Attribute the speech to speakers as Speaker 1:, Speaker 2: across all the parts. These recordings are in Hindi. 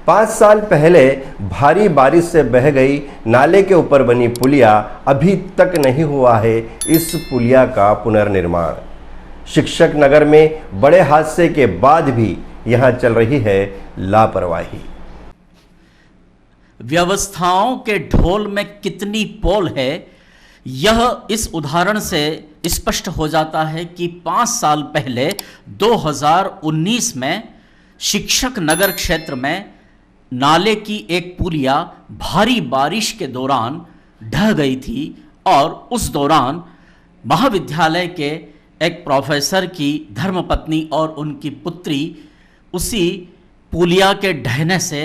Speaker 1: 5 साल पहले भारी बारिश से बह गई नाले के ऊपर बनी पुलिया अभी तक नहीं हुआ है इस पुलिया का पुनर्निर्माण। शिक्षक नगर में बड़े हादसे के बाद भी यहां चल रही है लापरवाही।
Speaker 2: व्यवस्थाओं के ढोल में कितनी पोल है, यह इस उदाहरण से स्पष्ट हो जाता है कि 5 साल पहले 2019 में शिक्षक नगर क्षेत्र में नाले की एक पुलिया भारी बारिश के दौरान ढह गई थी और उस दौरान महाविद्यालय के एक प्रोफेसर की धर्मपत्नी और उनकी पुत्री उसी पुलिया के ढहने से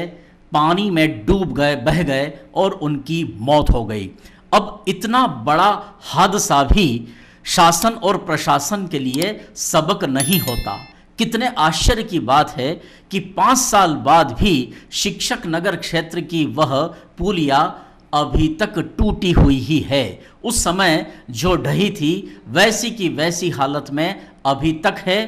Speaker 2: पानी में डूब गए, बह गए और उनकी मौत हो गई। अब इतना बड़ा हादसा भी शासन और प्रशासन के लिए सबक नहीं होता। कितने आश्चर्य की बात है कि 5 साल बाद भी शिक्षक नगर क्षेत्र की वह पुलिया अभी तक टूटी हुई ही है। उस समय जो ढही थी वैसी की वैसी हालत में अभी तक है।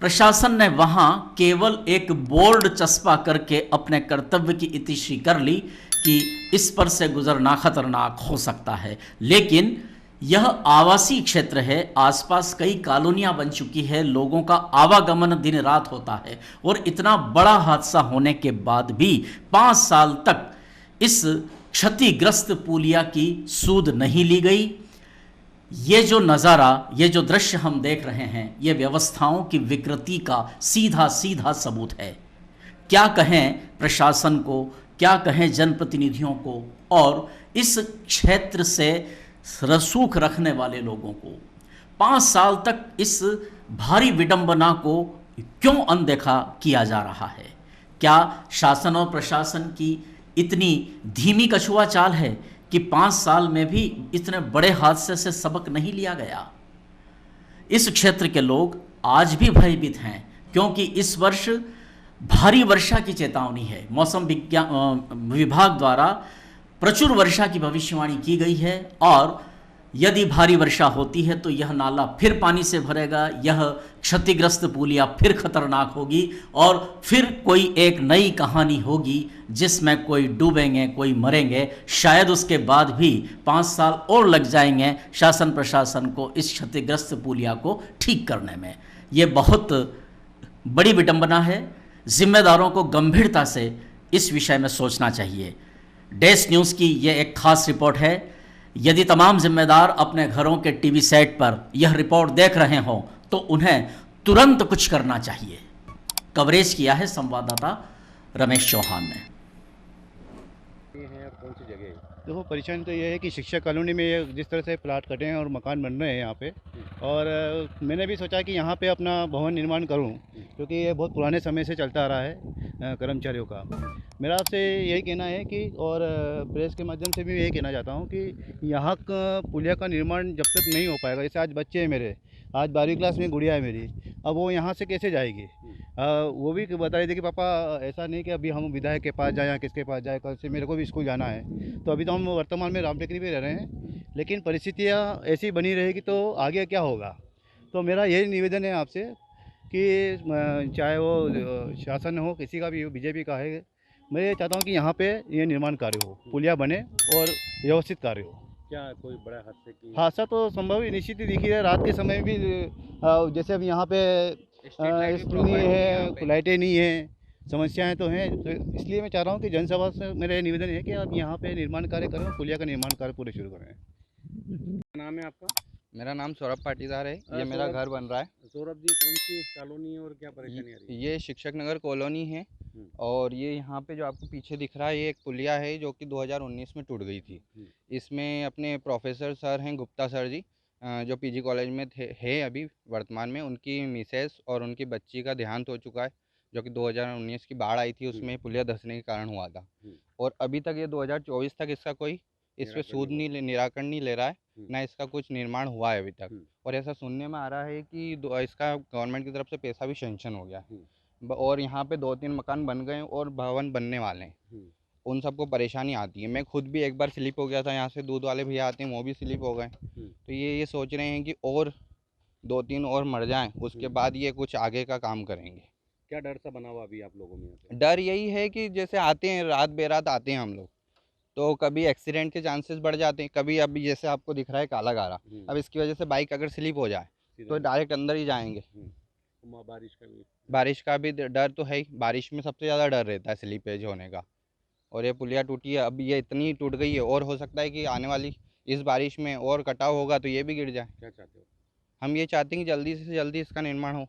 Speaker 2: प्रशासन ने वहां केवल एक बोर्ड चस्पा करके अपने कर्तव्य की इतिश्री कर ली कि इस पर से गुजरना खतरनाक हो सकता है, लेकिन यह आवासीय क्षेत्र है, आसपास कई कॉलोनियां बन चुकी है, लोगों का आवागमन दिन रात होता है और इतना बड़ा हादसा होने के बाद भी 5 साल तक इस क्षतिग्रस्त पुलिया की सूध नहीं ली गई। ये जो नज़ारा, ये जो दृश्य हम देख रहे हैं, ये व्यवस्थाओं की विकृति का सीधा सीधा सबूत है। क्या कहें प्रशासन को, क्या कहें जनप्रतिनिधियों को और इस क्षेत्र से रसूख रखने वाले लोगों को। 5 साल तक इस भारी विडंबना को क्यों अनदेखा किया जा रहा है? क्या शासन और प्रशासन की इतनी धीमी कछुआ चाल है कि 5 साल में भी इतने बड़े हादसे से सबक नहीं लिया गया? इस क्षेत्र के लोग आज भी भयभीत हैं क्योंकि इस वर्ष भारी वर्षा की चेतावनी है। मौसम विभाग द्वारा प्रचुर वर्षा की भविष्यवाणी की गई है और यदि भारी वर्षा होती है तो यह नाला फिर पानी से भरेगा, यह क्षतिग्रस्त पुलिया फिर खतरनाक होगी और फिर कोई एक नई कहानी होगी जिसमें कोई डूबेंगे, कोई मरेंगे। शायद उसके बाद भी 5 साल और लग जाएंगे शासन प्रशासन को इस क्षतिग्रस्त पुलिया को ठीक करने में। ये बहुत बड़ी विडंबना है। जिम्मेदारों को गंभीरता से इस विषय में सोचना चाहिए। डेस्क न्यूज़ की यह एक खास रिपोर्ट है। यदि तमाम जिम्मेदार अपने घरों के टीवी सेट पर यह रिपोर्ट देख रहे हों तो उन्हें तुरंत कुछ करना चाहिए। कवरेज किया है संवाददाता रमेश चौहान ने।
Speaker 3: कौन सी जगह है?
Speaker 4: देखो, परेशानी तो ये है कि शिक्षा कॉलोनी में ये जिस तरह से प्लाट कटे हैं और मकान बन रहे हैं यहाँ पे, और मैंने भी सोचा कि यहाँ पे अपना भवन निर्माण करूँ क्योंकि ये बहुत पुराने समय से चलता आ रहा है कर्मचारियों का। मेरा आपसे यही कहना है कि, और प्रेस के माध्यम से भी यही कहना चाहता हूँ कि यहाँ का पुलिया का निर्माण जब तक नहीं हो पाएगा, जैसे आज बच्चे हैं मेरे, आज 12वीं क्लास में गुड़िया है मेरी, अब वो यहाँ से कैसे जाएगी? वो भी बता रही थी कि पापा ऐसा नहीं कि अभी हम विधायक के पास जाए या किसके पास जाए, कल से मेरे को भी स्कूल जाना है। तो अभी तो हम वर्तमान में रामटेकरी पे रह रहे हैं, लेकिन परिस्थितियाँ ऐसी बनी रहेगी तो आगे क्या होगा? तो मेरा यही निवेदन है आपसे कि चाहे वो शासन हो, किसी का भी हो, बीजेपी का है, मैं ये चाहता हूँ कि यहाँ पे ये निर्माण कार्य हो, पुलिया बने और व्यवस्थित कार्य हो।
Speaker 3: क्या कोई बड़ा हादसे की?
Speaker 4: हादसा तो संभव ही निश्चित ही दिखी है। रात के समय भी जैसे अब यहाँ पे नहीं है, लाइटें नहीं है, समस्याएं तो हैं। तो इसलिए मैं चाह रहा हूँ कि जनसभा से मेरा ये निवेदन है कि आप यहाँ पे निर्माण कार्य करें, पुलिया का निर्माण कार्य पूरे शुरू करें।
Speaker 3: क्या नाम है आपका?
Speaker 5: मेरा नाम सौरभ पाटीदार है। ये मेरा घर बन रहा है।
Speaker 3: सौरभ जी, कौन सी कॉलोनी है और क्या परेशानी आ रही है?
Speaker 5: ये शिक्षक नगर कॉलोनी है और ये यहाँ पे जो आपको पीछे दिख रहा है ये एक पुलिया है जो कि 2019 में टूट गई थी। इसमें अपने प्रोफेसर सर हैं गुप्ता सर जी, जो पीजी कॉलेज में है अभी वर्तमान में, उनकी मिसेस और उनकी बच्ची का देहांत हो चुका है, जो कि 2019 की बाढ़ आई थी उसमें पुलिया धंसने के कारण हुआ था। और अभी तक ये 2024 तक इसका कोई इस पर सूद निराकरण नहीं ले रहा है, ना इसका कुछ निर्माण हुआ है अभी तक। और ऐसा सुनने में आ रहा है कि इसका गवर्नमेंट की तरफ से पैसा भी सेंक्शन हो गया और यहाँ पे 2-3 मकान बन गए और भवन बनने वाले हैं। उन सबको परेशानी आती है। मैं खुद भी एक बार स्लिप हो गया था, यहाँ से दूध वाले भैया आते हैं वो भी स्लिप हो गए। तो ये सोच रहे हैं कि और 2-3 और मर जाएं, उसके बाद ये कुछ आगे का काम करेंगे।
Speaker 3: क्या डर सा बना हुआ अभी आप लोगों में यहाँ पे?
Speaker 5: डर यही है कि जैसे आते हैं रात बेरात आते हैं हम लोग, तो कभी एक्सीडेंट के चांसेस बढ़ जाते हैं। कभी अभी जैसे आपको दिख रहा है काला गारा, अब इसकी वजह से बाइक अगर स्लिप हो जाए तो डायरेक्ट अंदर ही जाएंगे।
Speaker 3: बारिश का भी
Speaker 5: बारिश का भी डर तो है ही, बारिश में सबसे ज़्यादा डर रहता है स्लीपेज होने का। और ये पुलिया टूटी है, अब ये इतनी टूट गई है और हो सकता है कि आने वाली इस बारिश में और कटाव होगा तो ये भी गिर जाए।
Speaker 3: क्या चाहते हो?
Speaker 5: हम ये चाहते हैं कि जल्दी से जल्दी इसका निर्माण हो।